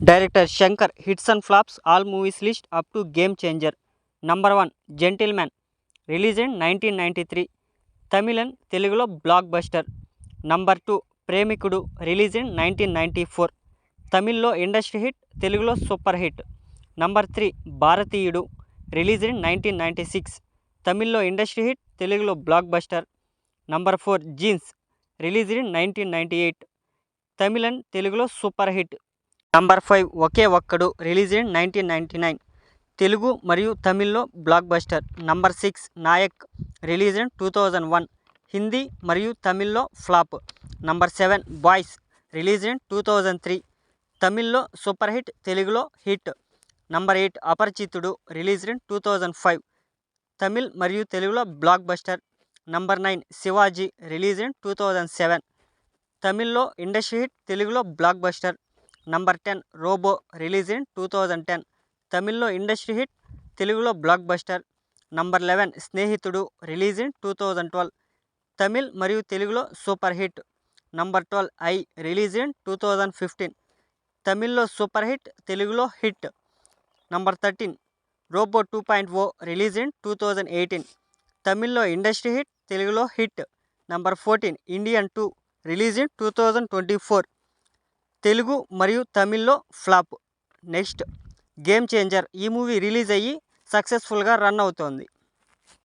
Director Shankar hits and flops all movies list up to Game Changer. Number 1 Gentleman, released in 1993, Tamil and Telugulo blockbuster. Number 2 Premikudu, released in 1994, Tamillo industry hit, Telugulo super hit. Number 3 Bharatiyudu, released in 1996, Tamillo industry hit, Telugulo blockbuster. Number 4 Jeans, released in 1998, Tamil and Telugulo super hit. Number 5 Oke Okkadu, release in 1999, Telugu మరియు తమిళ్లో blockbuster. Number 6 Nayak, release in 2001, Hindi మరియు తమిళ్లో flop. Number 7 boys, release in 2003, తమిళ్లో super hit, తెలుగులో hit. Number 8 Aparichitudu, release in 2005, Tamil మరియు తెలుగులో blockbuster. Number 9 Sivaji, release in 2007, తమిళ్లో industry hit, తెలుగులో blockbuster. Number 10 robo, release in 2010, తమిళ్లో ఇండస్ట్రీ హిట్, తెలుగులో blockbuster. Number 11 Snehitudu, release in 2012, Tamil మరియు తెలుగులో super hit. Number 12 I, release in 2015, తమిళ్లో సూపర్ హిట్, తెలుగులో hit. Number 13 robo 2.0, release in 2018, తమిళ్లో industry hit, తెలుగులో hit. Number 14 Indian 2, release in 2024, Telugu మరియు తమిళ్లో ఫ్లాప్. నెక్స్ట్ గేమ్ చేంజర్, ఈ మూవీ రిలీజ్ అయ్యి సక్సెస్ఫుల్గా రన్ అవుతోంది.